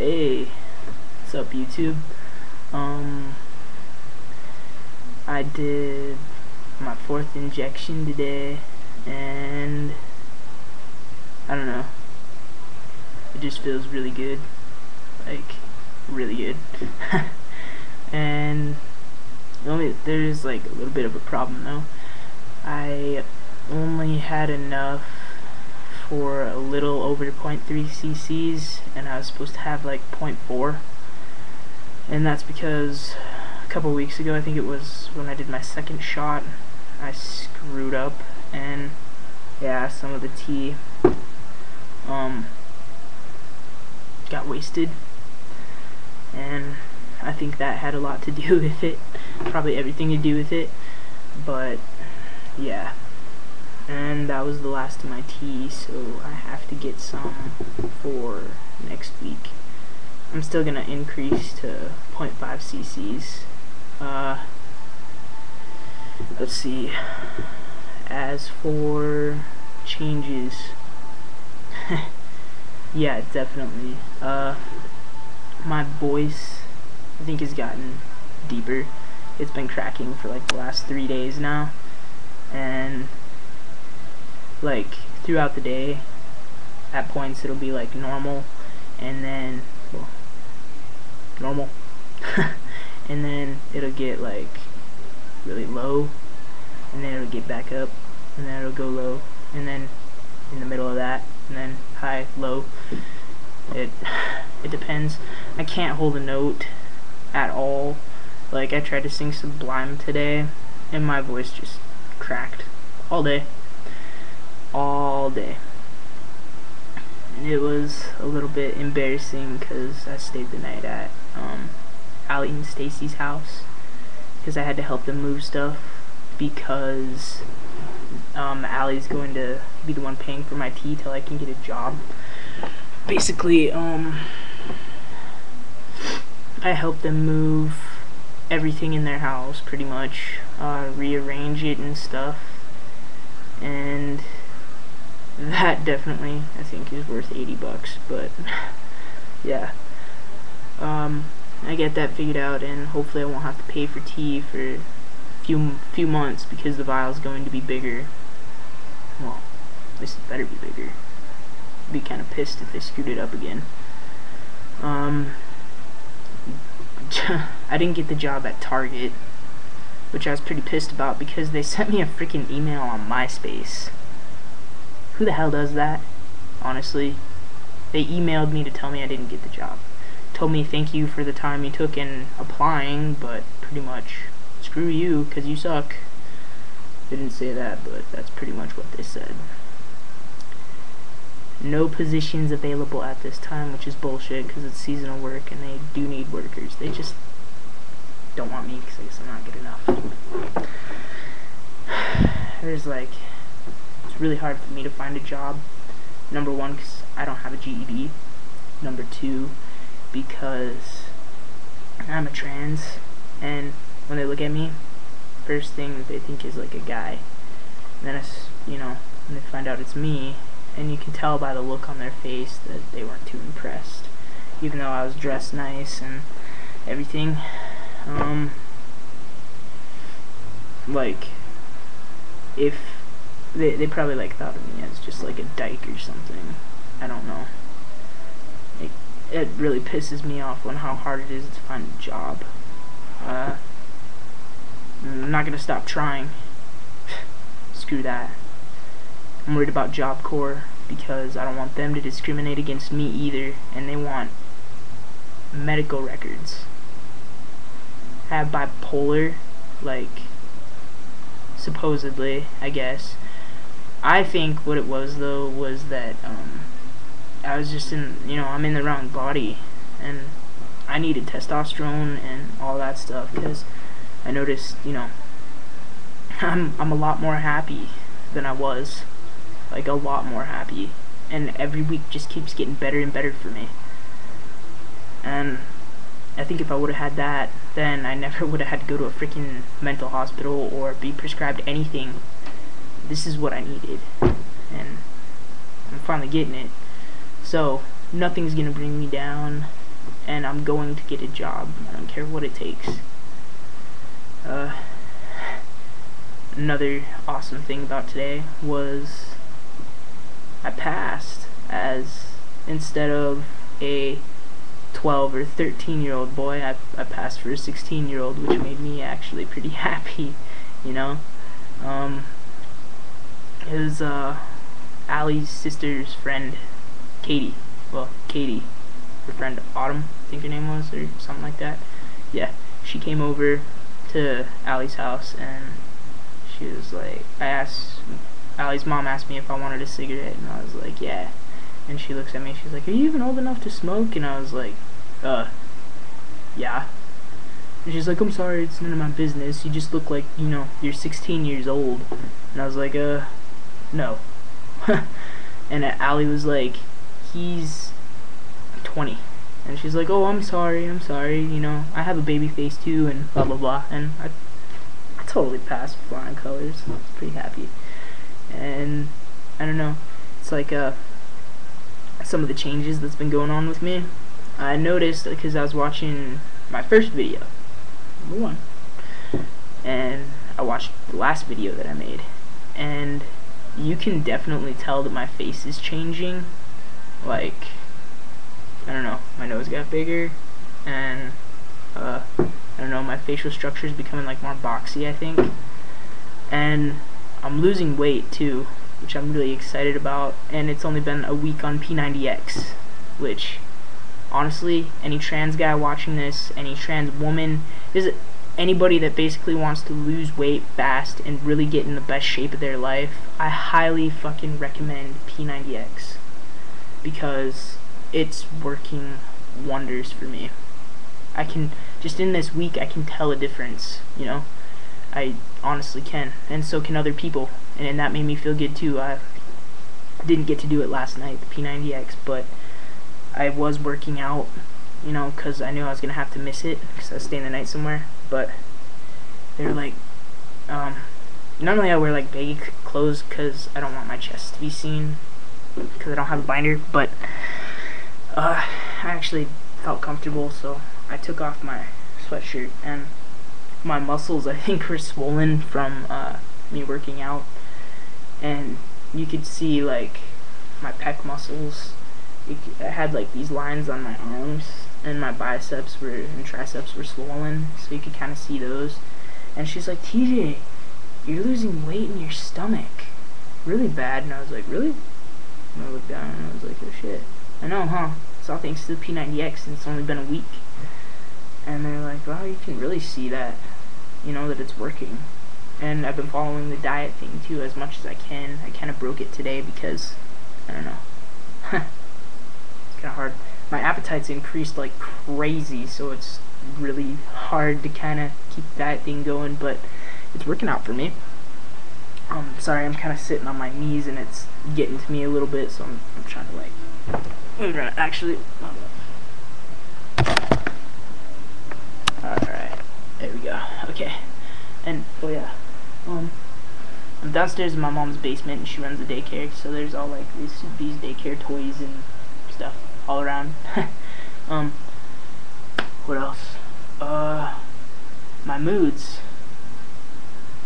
Hey, what's up YouTube? I did my 4th injection today, and I don't know, it just feels really good, like, really good. And there's like a little bit of a problem though. I only had enough for a little over 0.3 cc's, and I was supposed to have like 0.4, and that's because a couple weeks ago, I think it was when I did my second shot, I screwed up, and yeah, some of the tea got wasted, and I think that had a lot to do with it, probably everything to do with it, but yeah. And that was the last of my tea, so I have to get some for next week. I'm still gonna increase to 0.5 cc's. Let's see. As for changes, yeah, definitely. My voice, I think, has gotten deeper. It's been cracking for like the last 3 days now, and like throughout the day, at points it'll be like normal, and then normal and then it'll get like really low, and then it'll get back up, and then it'll go low, and then in the middle of that, and then high, low. It depends. I can't hold a note at all. Like, I tried to sing Sublime today, and my voice just cracked all day. And it was a little bit embarrassing because I stayed the night at Allie and Stacy's house, because I had to help them move stuff, because Allie's going to be the one paying for my tea till I can get a job. Basically, I helped them move everything in their house, pretty much, rearrange it and stuff, and that definitely, I think, is worth 80 bucks, but yeah. I get that figured out, and hopefully I won't have to pay for tea for a few months, because the vial's going to be bigger. Well, at least it better be bigger. I'd be kind of pissed if they screwed it up again. I didn't get the job at Target, which I was pretty pissed about, because they sent me a freaking email on MySpace. Who the hell does that? Honestly, they emailed me to tell me I didn't get the job. Told me thank you for the time you took in applying, but pretty much screw you, because you suck. They didn't say that, but that's pretty much what they said. No positions available at this time, which is bullshit, because it's seasonal work and they do need workers. They just don't want me because I guess I'm not good enough. There's like, it's really hard for me to find a job. Number one, because I don't have a GED. Number two, because I'm a trans, and when they look at me, first thing that they think is like a guy. And then it's, you know, when they find out it's me, and you can tell by the look on their face that they weren't too impressed, even though I was dressed nice and everything. Like, if they probably like thought of me as just like a dyke or something. I don't know. It really pisses me off on how hard it is to find a job. I'm not gonna stop trying. Screw that. I'm worried about Job Corps, because I don't want them to discriminate against me either, and they want medical records. I have bipolar, like, supposedly, I guess. I think what it was, though, was that I was just in, I'm in the wrong body, and I needed testosterone and all that stuff, because I noticed, I'm a lot more happy than I was. Like, a lot more happy, and every week just keeps getting better and better for me. And I think if I would have had that, then I never would have had to go to a freaking mental hospital or be prescribed anything. This is what I needed, and I'm finally getting it. So nothing's gonna bring me down. and I'm going to get a job. I don't care what it takes. Another awesome thing about today was I passed, as instead of a 12 or 13-year-old boy, I passed for a 16-year-old, which made me actually pretty happy, you know. It was Allie's sister's friend, Katie. Well, Katie, her friend Autumn, I think her name was, or something like that. Yeah, she came over to Allie's house, and she was like, Allie's mom asked me if I wanted a cigarette, and I was like, yeah. And she looks at me, she's like, are you even old enough to smoke? And I was like, yeah. And she's like, I'm sorry, it's none of my business. You just look like, you know, you're 16 years old. And I was like, no. And Allie was like, he's 20. And she's like, oh, I'm sorry, you know, I have a baby face too, and blah blah blah. And I totally passed flying colors. I was pretty happy. And I don't know, it's like some of the changes that's been going on with me. I noticed because I was watching my first video, number 1, and I watched the last video that I made, and you can definitely tell that my face is changing. Like, I don't know, my nose got bigger, and I don't know, my facial structure is becoming like more boxy, I think. And I'm losing weight too, which I'm really excited about, and it's only been a week on P90X, which honestly, any trans guy watching this, any trans woman, anybody that basically wants to lose weight fast and really get in the best shape of their life, I highly fucking recommend P90X, because it's working wonders for me. I can, just in this week, I can tell a difference, you know. I honestly can, and so can other people, and that made me feel good too. I didn't get to do it last night, the P90X, but I was working out, you know, because I knew I was gonna have to miss it because I was staying the night somewhere. But they're like, normally I wear like baggy clothes because I don't want my chest to be seen because I don't have a binder, but I actually felt comfortable, so I took off my sweatshirt, and my muscles, I think, were swollen from me working out, and you could see like my pec muscles. I had like these lines on my arms, and my biceps and triceps were swollen, so you could kind of see those. And she's like, TJ, you're losing weight in your stomach really bad. And I was like, really? And I looked down and I was like, oh shit, I know, huh? It's all thanks to the P90X, and it's only been a week. And they're like, wow, you can really see that, you know, that it's working. And I've been following the diet thing too as much as I can. I kind of broke it today because, I don't know, it's kind of hard. My appetite's increased like crazy, so it's really hard to kind of keep the diet thing going, but it's working out for me. Sorry, I'm kind of sitting on my knees and it's getting to me a little bit, so I'm trying to like move around. Actually, alright, there we go. Okay, and oh yeah, I'm downstairs in my mom's basement, and she runs a daycare, so there's all like these daycare toys and stuff all around. What else? My moods.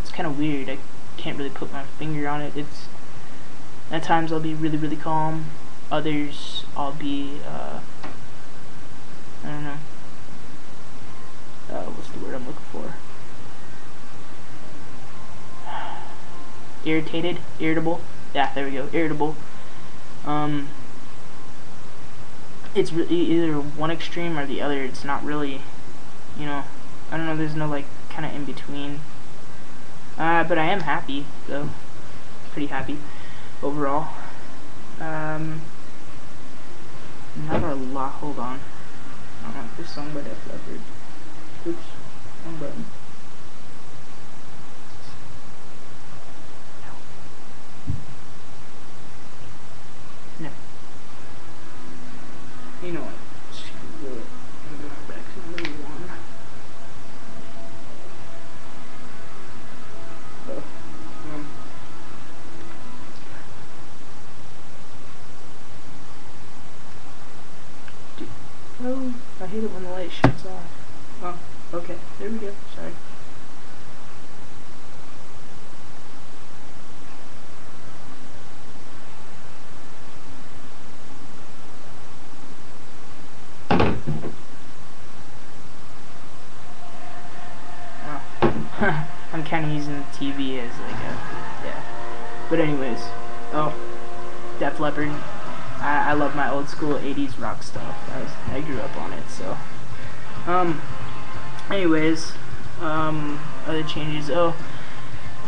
It's kind of weird. I can't really put my finger on it. It's, at times I'll be really, really calm. Others I'll be, I don't know. What's the word I'm looking for? Irritated? Irritable? Yeah, there we go. Irritable. It's really either one extreme or the other. It's not really, you know, I don't know, there's no like kind of in between. But I am happy though. Pretty happy overall. Not a lot. Hold on. I don't know if this song by Def Leppard. Oops, wrong button. No. You know what? Screw it. I'm going back to number 1. Oh, I hate it when the light shuts off. Oh, okay, there we go, sorry. Oh. I'm kind of using the TV as like a, yeah. But anyways, oh, Def Leppard. I love my old school 80s rock stuff. I grew up on it, so. Anyways, other changes. Oh,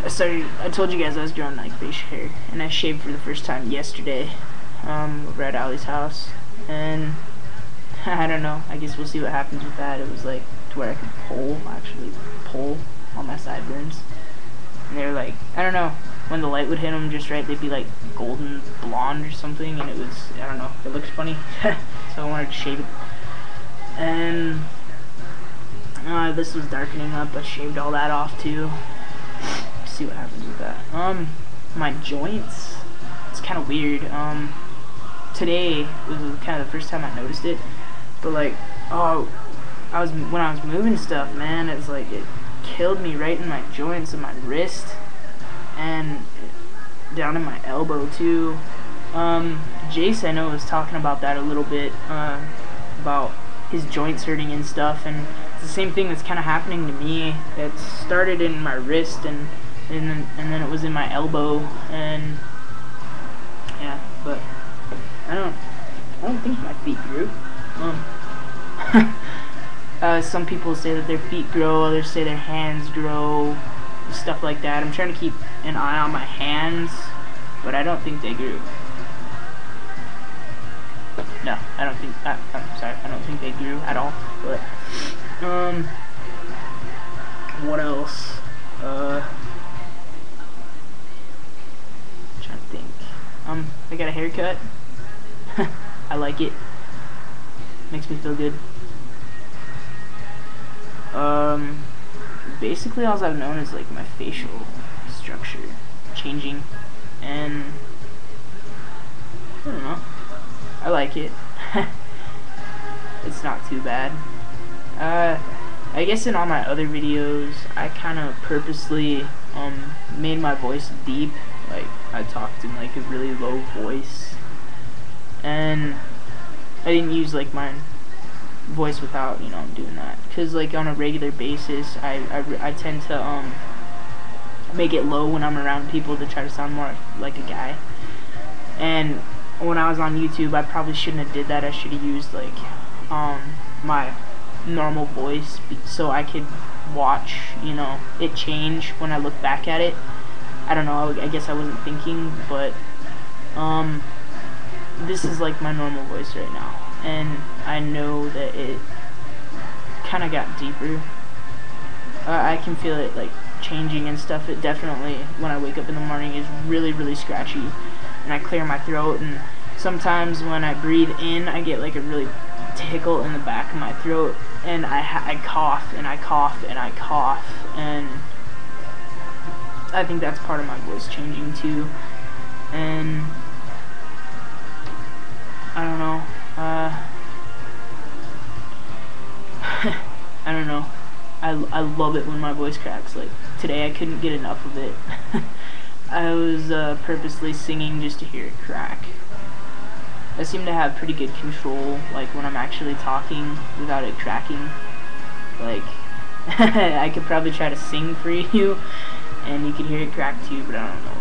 I told you guys I was growing like facial hair, and I shaved for the first time yesterday, over at Allie's house, and I don't know, I guess we'll see what happens with that. It was like to where I could actually pull on my sideburns, and they were like, I don't know, when the light would hit them just right, they'd be like golden blonde or something, and it was, I don't know, it looked funny, so I wanted to shave it. And this was darkening up. I shaved all that off too. See what happens with that. My joints, it's kind of weird. Today was kind of the first time I noticed it, but like, when I was moving stuff, man, it's like it killed me right in my joints and my wrist, and down in my elbow too. Jace, I know, was talking about that a little bit, about his joints hurting and stuff, and it's the same thing that's kind of happening to me. It started in my wrist, and then it was in my elbow, and yeah, but I don't think my feet grew. Some people say that their feet grow, others say their hands grow, stuff like that. I'm trying to keep an eye on my hands, but I don't think they grew. No, I don't think, I'm sorry, I don't think they grew at all, but, what else? Trying to think. I got a haircut. I like it. Makes me feel good. Basically all I've known is like my facial structure changing, and I don't know, I like it. It's not too bad. I guess in all my other videos I kind of purposely made my voice deep. Like, I talked in like a really low voice, and I didn't use like my voice without, you know, doing that, because like on a regular basis I tend to make it low when I'm around people to try to sound more like a guy. And when I was on YouTube, I probably shouldn't have did that. I should have used like my normal voice, so I could watch, you know, it change when I look back at it. I don't know, I guess I wasn't thinking, but this is like my normal voice right now, and I know that it kind of got deeper. I can feel it like changing and stuff. It definitely, when I wake up in the morning, is really scratchy, and I clear my throat, and sometimes when I breathe in, I get like a really tickle in the back of my throat, and I cough and I cough and I cough, and I think that's part of my voice changing too. And I don't know, I don't know, I love it when my voice cracks. Like today I couldn't get enough of it. I was purposely singing just to hear it crack. I seem to have pretty good control, like when I'm actually talking without it cracking. Like I could probably try to sing for you and you can hear it crack too, but I don't know